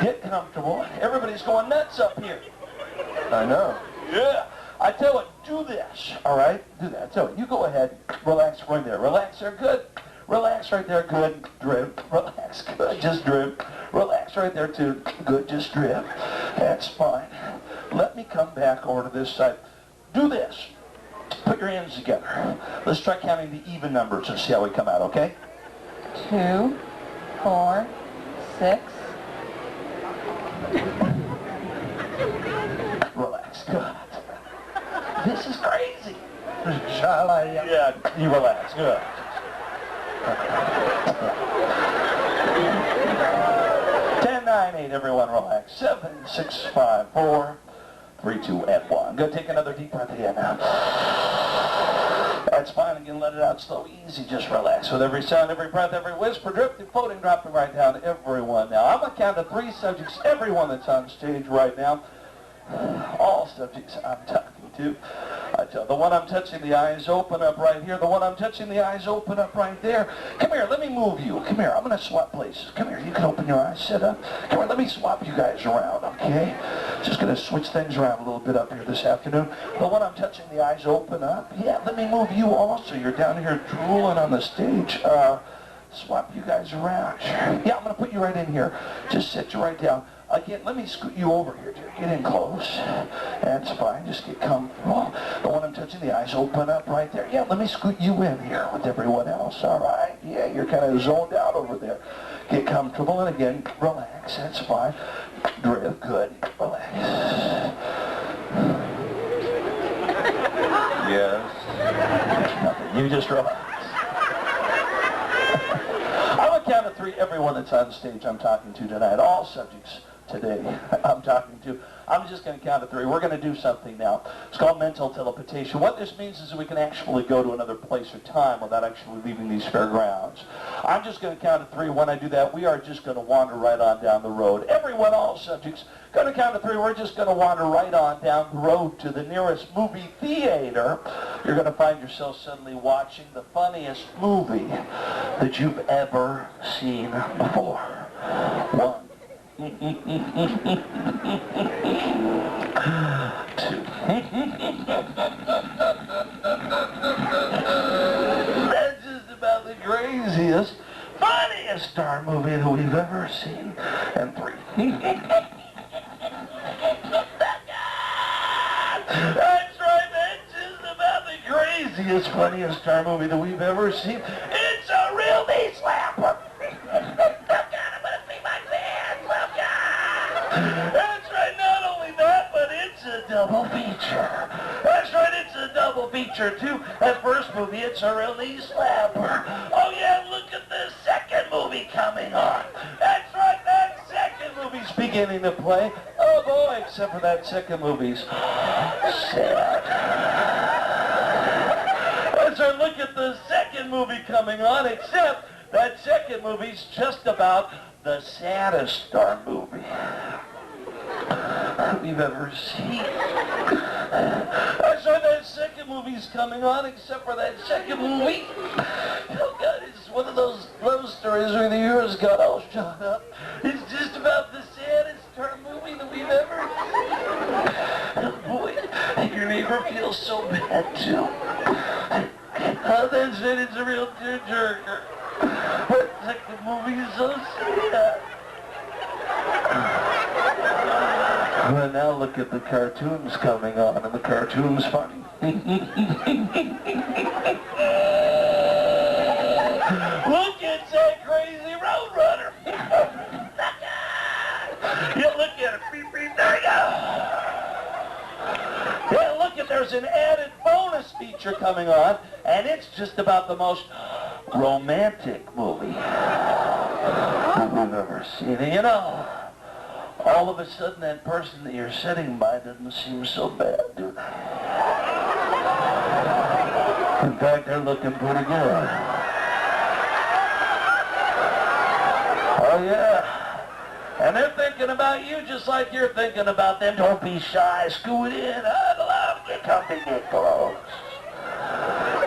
Get comfortable. Everybody's going nuts up here. I know. Yeah. I tell you what, do this, all right? Do that. So you go ahead, relax right there. Relax there, good. Relax right there, good. Drip. Relax, good. Just drip. Relax right there, too. Good, just drip. That's fine. Let me come back over to this side. Do this. Put your hands together. Let's try counting the even numbers and see how we come out, okay? 2, 4, 6. Relax, good. This is crazy. Shall Yeah, you relax, good. 10, 9, 8, everyone relax. 7, 6, 5, 4, 3, 2, and 1. Go take another deep breath again now. That's fine. Again, let it out slow, easy. Just relax. With every sound, every breath, every whisper, drifting, floating, dropping right down to everyone now. I'm going to count to 3 subjects, everyone that's on stage right now. All subjects I'm talking to. I tell the one I'm touching, the eyes open up right here. The one I'm touching, the eyes open up right there. Come here, let me move you. Come here, I'm going to swap places. Come here, you can open your eyes, sit up. Come here, let me swap you guys around, okay? Just going to switch things around a little bit up here this afternoon. The one I'm touching, the eyes open up. Yeah, let me move you also. You're down here drooling on the stage. Swap you guys around. Sure. Yeah, I'm going to put you right in here. Just sit you right down. Again, let me scoot you over here, dear. Get in close. That's fine. Just get comfortable. The one I'm touching, the eyes open up right there. Yeah, let me scoot you in here with everyone else. All right? Yeah, you're kind of zoned out over there. Get comfortable, and again, relax. That's fine. Drift. Good. Relax. Yes. Nothing. You just relax. I'm going to count to 3, everyone that's on stage I'm talking to tonight, all subjects today I'm talking to. I'm just going to count to 3. We're going to do something now. It's called mental teleportation. What this means is that we can actually go to another place or time without actually leaving these fairgrounds. I'm just going to count to 3. When I do that, we are just going to wander right on down the road. Everyone, all subjects, going to count to 3. We're just going to wander right on down the road to the nearest movie theater. You're going to find yourself suddenly watching the funniest movie that you've ever seen before. 1. 2. That's just about the craziest, funniest star movie that we've ever seen. And 3. That's right, that's just about the craziest, funniest star movie that we've ever seen. It's a real knee slapper. That's right, not only that, but it's a double feature. That's right, it's a double feature too. That first movie, it's a real knee slapper. Oh yeah, look at the second movie coming on. That's right, that second movie's beginning to play. Oh boy, except for that second movie's sad. That's right, look at the second movie coming on, except that second movie's just about the saddest star movie we've ever seen. That's right, that second movie's coming on, except for that second movie. Oh God, it's one of those love stories where the heroes got all shot up. It's just about the saddest star movie that we've ever seen. Oh boy, your neighbor feels so bad too. Oh, that's it, it's a real tearjerker. That second movie is so sad. Well, now look at the cartoons coming on, and the cartoon's funny. Look, it's that crazy Roadrunner. Yeah, look at it. Beep, beep, there you go. Yeah, look at, there's an added bonus feature coming on, and it's just about the most romantic movie we've ever seen. And you know, all of a sudden that person that you're sitting by doesn't seem so bad, do they? In fact, they're looking pretty good. Oh, yeah. And they're thinking about you just like you're thinking about them. Don't be shy. Scoot in. Huddle up. Get comfy. Get close.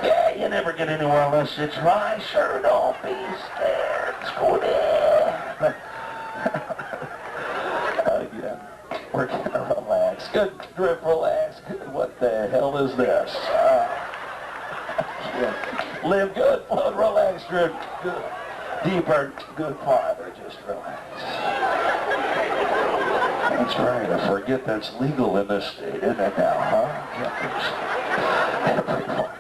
Yeah, you never get anywhere unless it's right. Sure, don't be scared. Scoot in. Again, we're going to relax. Good drip, relax. What the hell is this? Live good, float, relax, drip. Good. Deeper, good, farther, just relax. That's right, I forget that's legal in this state, isn't it now, huh? Everyone.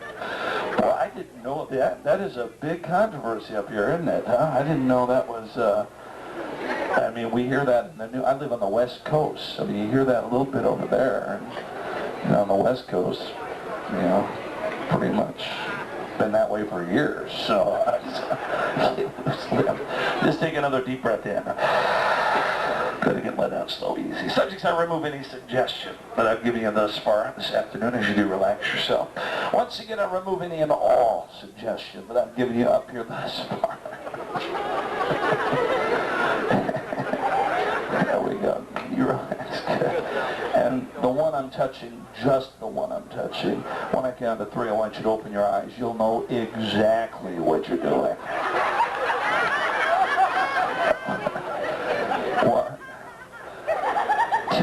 Well, I didn't know that. That is a big controversy up here, isn't it, huh? I didn't know that was, I mean, we hear that in the I live on the West Coast, so you hear that a little bit over there. And, you know, on the West Coast, you know, pretty much been that way for years, so just take another deep breath in. Good, again, let out slow, easy. Subjects, I remove any suggestion that I've given you thus far this afternoon as you do relax yourself. Once again, I remove any and all suggestion that I've given you up here thus far. There we go. You relax. Good. And the one I'm touching, just the one I'm touching, when I count to 3, I want you to open your eyes. You'll know exactly what you're doing. 1,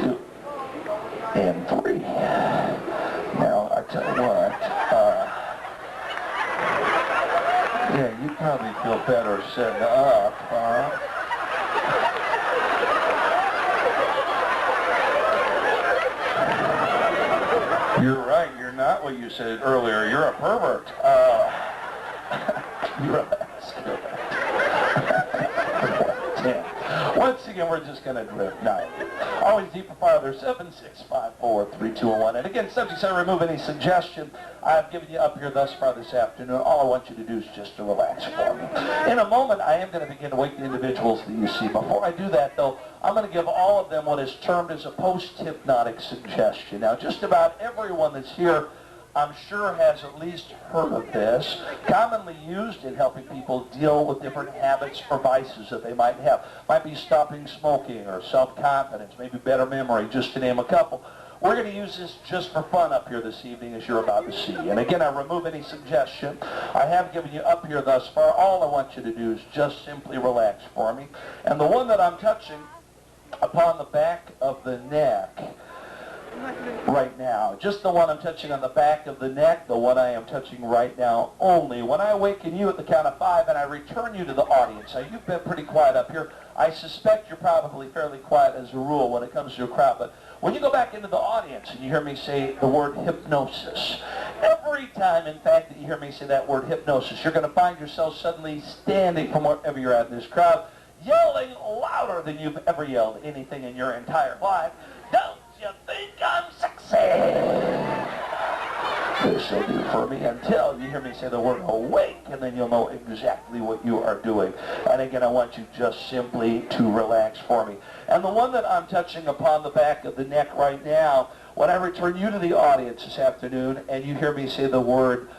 2, and 3. Now, I tell you what, yeah, you probably feel better sitting up, huh? You're right, you're not what you said earlier. You're a pervert. You're a Once again, we're just going to drift now. Always deeper, farther, 7, 6, 5, 4, 3, 2, and 1. And again, subjects, I remove any suggestion I've given you up here thus far this afternoon. All I want you to do is just to relax for me. In a moment, I am going to begin to wake the individuals that you see. Before I do that, though, I'm going to give all of them what is termed as a post-hypnotic suggestion. Now, just about everyone that's here, I'm sure, has at least heard of this, commonly used in helping people deal with different habits or vices that they might have. Might be stopping smoking or self-confidence, maybe better memory, just to name a couple. We're going to use this just for fun up here this evening, as you're about to see. And again, I remove any suggestion I have given you up here thus far. All I want you to do is just simply relax for me. And the one that I'm touching upon the back of the neck right now, just the one I'm touching on the back of the neck, the one I am touching right now only. When I awaken you at the count of 5 and I return you to the audience, now you've been pretty quiet up here. I suspect you're probably fairly quiet as a rule when it comes to a crowd, but when you go back into the audience and you hear me say the word hypnosis, every time, in fact, that you hear me say that word hypnosis, you're going to find yourself suddenly standing from wherever you're at in this crowd, yelling louder than you've ever yelled anything in your entire life. Don't you think I'm sexy? This will do for me until you hear me say the word awake, and then you'll know exactly what you are doing. And again, I want you just simply to relax for me. And the one that I'm touching upon the back of the neck right now, when I return you to the audience this afternoon and you hear me say the word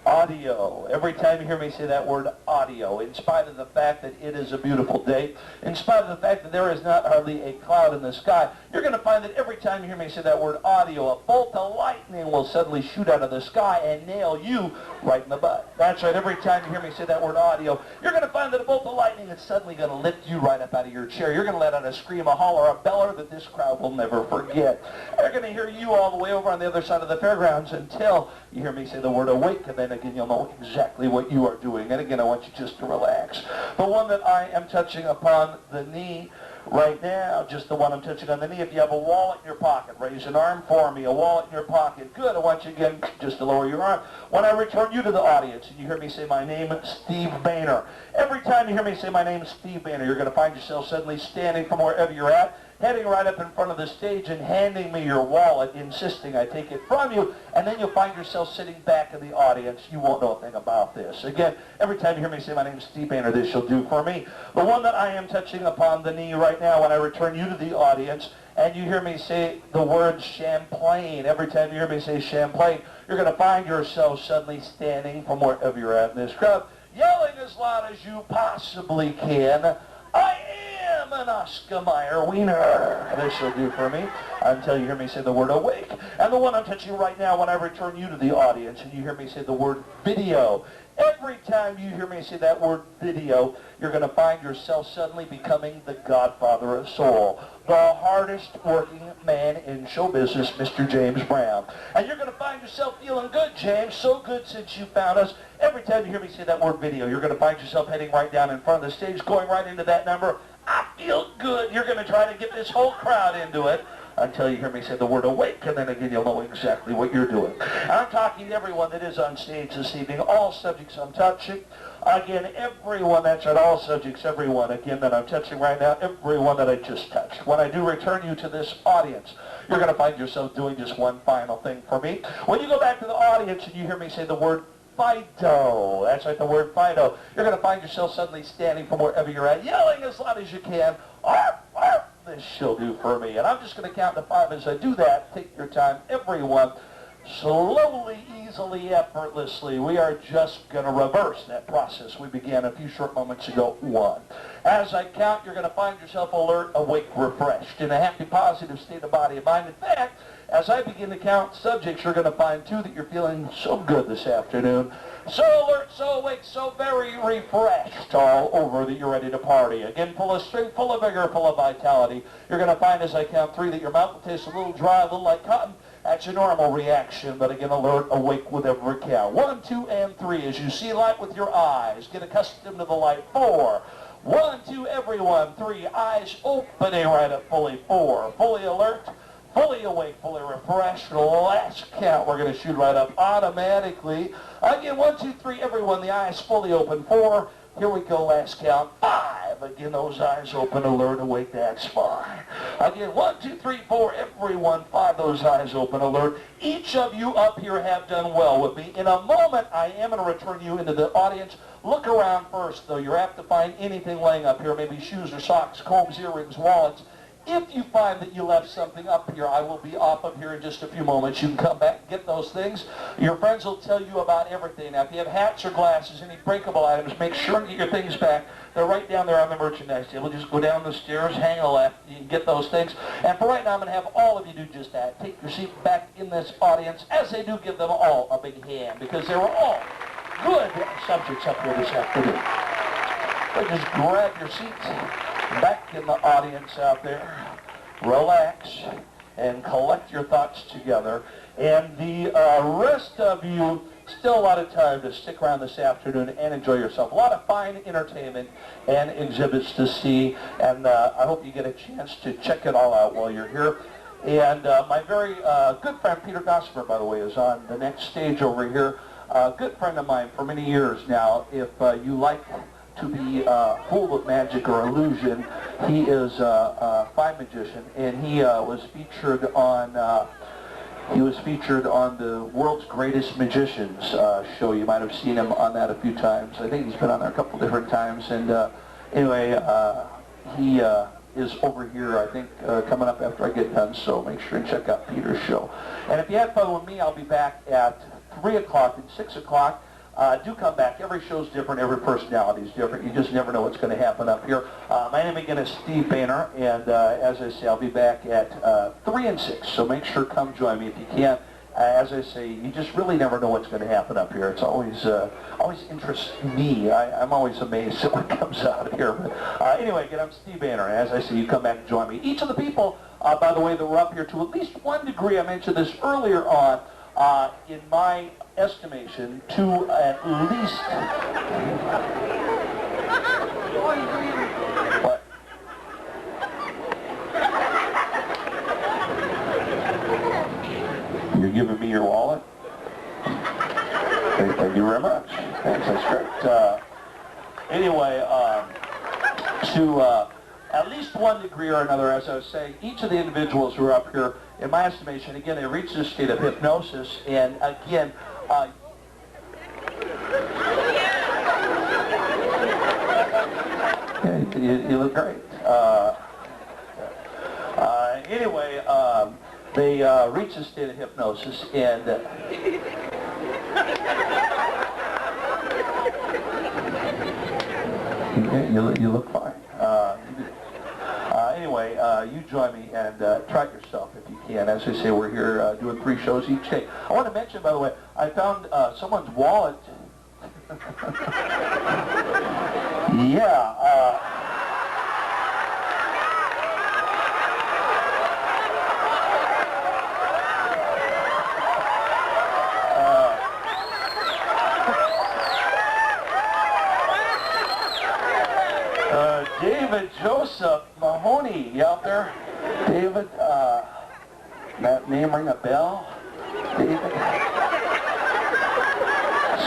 audio. Every time you hear me say that word audio, in spite of the fact that it is a beautiful day, in spite of the fact that there is not hardly a cloud in the sky, you're going to find that every time you hear me say that word audio, a bolt of lightning will suddenly shoot out of the sky and nail you right in the butt. That's right, every time you hear me say that word audio, you're going to find that a bolt of lightning is suddenly going to lift you right up out of your chair. You're going to let out a scream, a holler, a beller that this crowd will never forget. They're going to hear you all the way over on the other side of the fairgrounds until you hear me say the word awake, and then again you'll know exactly what you are doing. And again, I want you just to relax. The one that I am touching upon the knee right now, just the one I'm touching on the knee. If you have a wallet in your pocket, raise an arm for me. A wallet in your pocket. Good. I want you again just to lower your arm. When I return you to the audience and you hear me say my name, Steve Baynor. Every time you hear me say my name, Steve Baynor, you're going to find yourself suddenly standing from wherever you're at, heading right up in front of the stage and handing me your wallet, insisting I take it from you, and then you'll find yourself sitting back in the audience. You won't know a thing about this. Again, every time you hear me say my name is Steve Baynor, this shall do for me. The one that I am touching upon the knee right now, when I return you to the audience, and you hear me say the word Champlain, every time you hear me say Champlain, you're going to find yourself suddenly standing from wherever you're at in this crowd, yelling as loud as you possibly can, I am an Oscar Mayer wiener. This will do for me until you hear me say the word awake. And the one I'm touching right now when I return you to the audience and you hear me say the word video. Every time you hear me say that word video, you're going to find yourself suddenly becoming the godfather of soul. The hardest working man in show business, Mr. James Brown. And you're going to find yourself feeling good, James, so good since you found us. Every time you hear me say that word video, you're going to find yourself heading right down in front of the stage, going right into that number. I feel good. You're going to try to get this whole crowd into it until you hear me say the word awake, and then again you'll know exactly what you're doing. And I'm talking to everyone that is on stage this evening, all subjects I'm touching. Again, everyone, that's right, all subjects, everyone, again, that I'm touching right now, everyone that I just touched. When I do return you to this audience, you're going to find yourself doing just one final thing for me. When you go back to the audience and you hear me say the word Fido, that's right, the word Fido, you're going to find yourself suddenly standing from wherever you're at, yelling as loud as you can, arf, arf. This shall do for me. And I'm just going to count to 5 as I do that. Take your time, everyone. Slowly, easily, effortlessly. We are just going to reverse that process we began a few short moments ago. 1. As I count, you're going to find yourself alert, awake, refreshed, in a happy, positive state of body and mind. In fact, as I begin to count subjects, you're going to find, too, that you're feeling so good this afternoon. So alert, so awake, so very refreshed all over that you're ready to party. Again, full of strength, full of vigor, full of vitality. You're going to find as I count 3 that your mouth will taste a little dry, a little like cotton. That's your normal reaction, but again, alert, awake with every count. 1, 2, and 3. As you see light with your eyes, get accustomed to the light. 4. 1, 2, everyone. 3, eyes opening right up fully. 4, fully alert, fully awake, fully refreshed. Last count, we're going to shoot right up automatically. Again, 1, 2, 3, everyone, the eyes fully open. 4, here we go, last count. 5, again, those eyes open, alert, awake, that's fine. Again, 1, 2, 3, 4, everyone, 5, those eyes open, alert. Each of you up here have done well with me. In a moment, I am going to return you into the audience. Look around first, though. You're apt to find anything laying up here, maybe shoes or socks, combs, earrings, wallets. If you find that you left something up here, I will be off of here in just a few moments. You can come back and get those things. Your friends will tell you about everything. Now, if you have hats or glasses, any breakable items, make sure to get your things back. They're right down there on the merchandise table. Just go down the stairs, hang a left, you can get those things. And for right now, I'm going to have all of you do just that. Take your seat back in this audience. As they do, give them all a big hand, because they were all good subjects up here this afternoon. So just grab your seats. Back in the audience out there, relax and collect your thoughts together. And the rest of you, still a lot of time to stick around this afternoon and enjoy yourself. A lot of fine entertainment and exhibits to see, and I hope you get a chance to check it all out while you're here. And my very good friend Peter Gosper, by the way, is on the next stage over here. A good friend of mine for many years now. If you like to be full of magic or illusion, he is a fine magician, and he was featured on the World's Greatest Magicians show. You might have seen him on that a few times. I think he's been on there a couple different times. And anyway, he is over here, I think, coming up after I get done. So make sure and check out Peter's show. And if you had fun with me, I'll be back at 3 o'clock and 6 o'clock. Do come back. Every show's different. Every personality is different. You just never know what's going to happen up here. My name again is Steve Baynor, and as I say, I'll be back at 3 and 6. So make sure come join me if you can. As I say, you just really never know what's going to happen up here. It's always interests me. I'm always amazed at what comes out here. But anyway, again, I'm Steve Baynor. As I say, you come back and join me. Each of the people, by the way, that were up here to at least one degree, I mentioned this earlier on, in my estimation, to at least... What? You're giving me your wallet? Thank you very much. Thanks, that's great. Anyway, to at least one degree or another, as I was saying, each of the individuals who are up here, in my estimation, again, they reach this state of hypnosis, and again, you look great. Anyway, they reach this state of hypnosis, and you look fine. you join me and try it yourself if you can. As I say, we're here doing 3 shows each day. I want to mention, by the way, I found someone's wallet. Yeah. David Joseph Mahoney, you out there? David, that name ring a bell? David?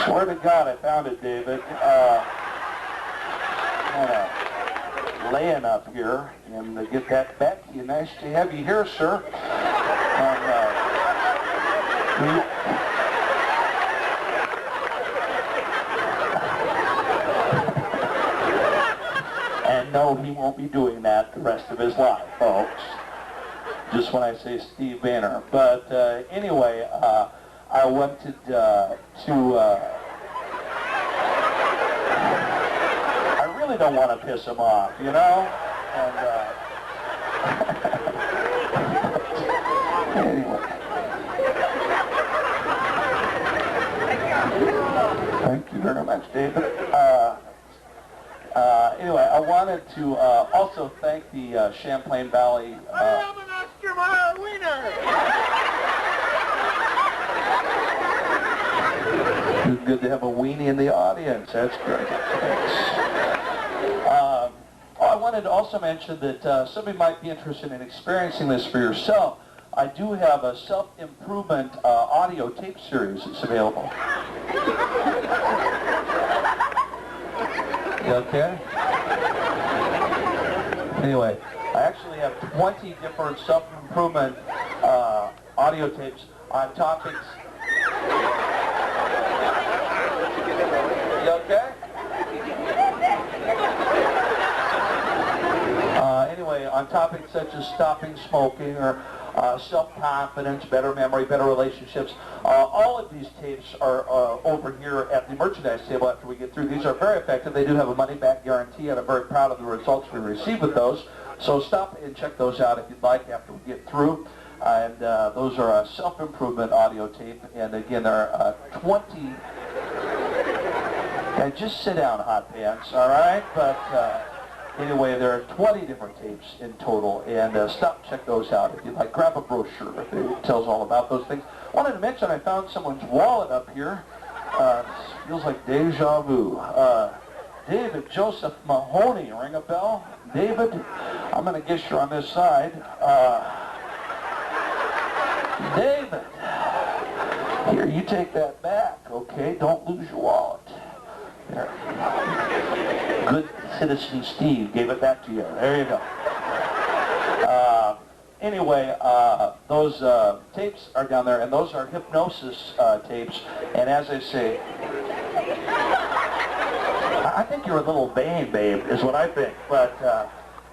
Swear to God I found it, David. Laying up here, and to get that back to you. Nice to have you here, sir. And no, he won't be doing that the rest of his life, folks. Just when I say Steve Baynor. But anyway, I wanted to... I really don't want to piss him off, you know? And anyway. Thank you very much, David. Anyway, I wanted to also thank the Champlain Valley... I am an Oscar Mayer wiener! Good to have a weenie in the audience. That's great. Thanks. I wanted to also mention that somebody might be interested in experiencing this for yourself. I do have a self-improvement audio tape series that's available. You okay? Anyway, I actually have 20 different self-improvement audio tapes on topics. You okay? Anyway, on topics such as stopping smoking or self-confidence, better memory, better relationships. All of these tapes are over here at the merchandise table after we get through. These are very effective. They do have a money-back guarantee, and I'm very proud of the results we received with those. So stop and check those out if you'd like after we get through. And those are a self-improvement audio tape. And again, there are 20... And just sit down, hot pants, all right? But anyway, there are 20 different tapes in total, and stop, check those out if you'd like. Grab a brochure if it tells all about those things. I wanted to mention I found someone's wallet up here. Feels like deja vu. David Joseph Mahoney, ring a bell? David, I'm going to guess you're on this side. David, here, you take that back, okay? Don't lose your wallet. There. Good citizen Steve gave it back to you. There you go. Anyway, those tapes are down there, and those are hypnosis tapes. And as I say, I think you're a little vain, babe, is what I think. But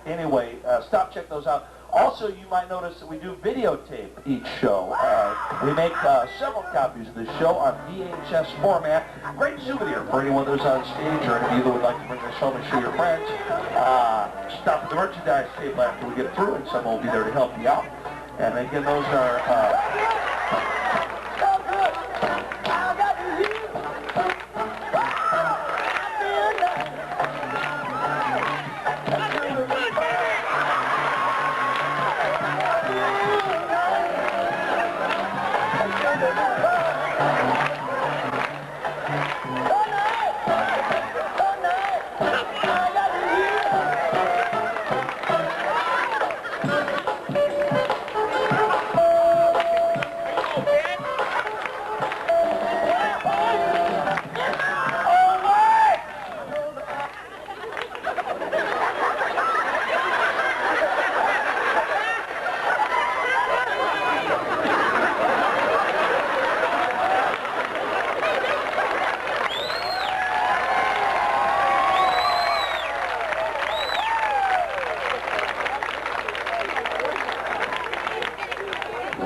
anyway, stop, check those out. Also, you might notice that we do videotape each show. We make several copies of this show on VHS format. Great souvenir for anyone who's on stage or any of you that would like to bring this home and show your friends. Stop at the merchandise table after we get through, and someone will be there to help you out. And again, those are...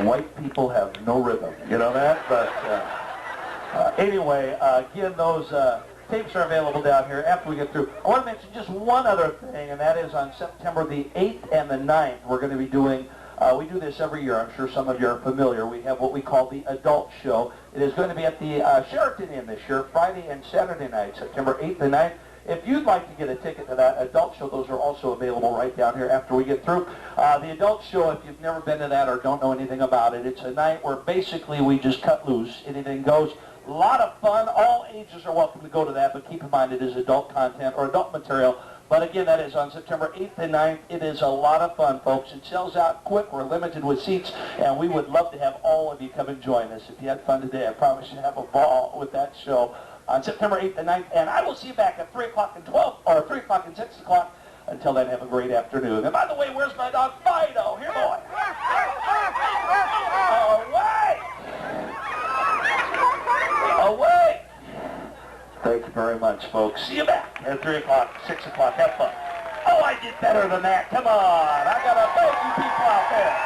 White people have no rhythm, you know that? But anyway, again, those Tapes are available down here after we get through. I want to mention just one other thing, and that is on September the 8th and the 9th, we're going to be doing, we do this every year. I'm sure some of you are familiar. We have what we call the Adult Show. It is going to be at the Sheraton Inn this year, Friday and Saturday night, September 8th and 9th. If you'd like to get a ticket to that Adult Show, those are also available right down here after we get through. The Adult Show, if you've never been to that or don't know anything about it, it's a night where basically we just cut loose. Anything goes. A lot of fun. All ages are welcome to go to that, but keep in mind it is adult content or adult material. But again, that is on September 8th and 9th. It is a lot of fun, folks. It sells out quick. We're limited with seats, and we would love to have all of you come and join us. If you had fun today, I promise you have a ball with that show on September 8th and 9th. And I will see you back at 3 o'clock and 12, or 3 o'clock and 6 o'clock. Until then, have a great afternoon. And by the way, where's my dog Fido? Here, boy. Away! Away! Thank you very much, folks. See you back at 3 o'clock, 6 o'clock. Have fun. Oh, I did better than that. Come on. I got to thank you people out there.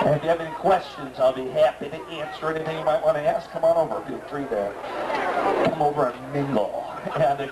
And if you have any questions, I'll be happy to answer anything you might want to ask. Come on over. Feel free to come over and mingle. And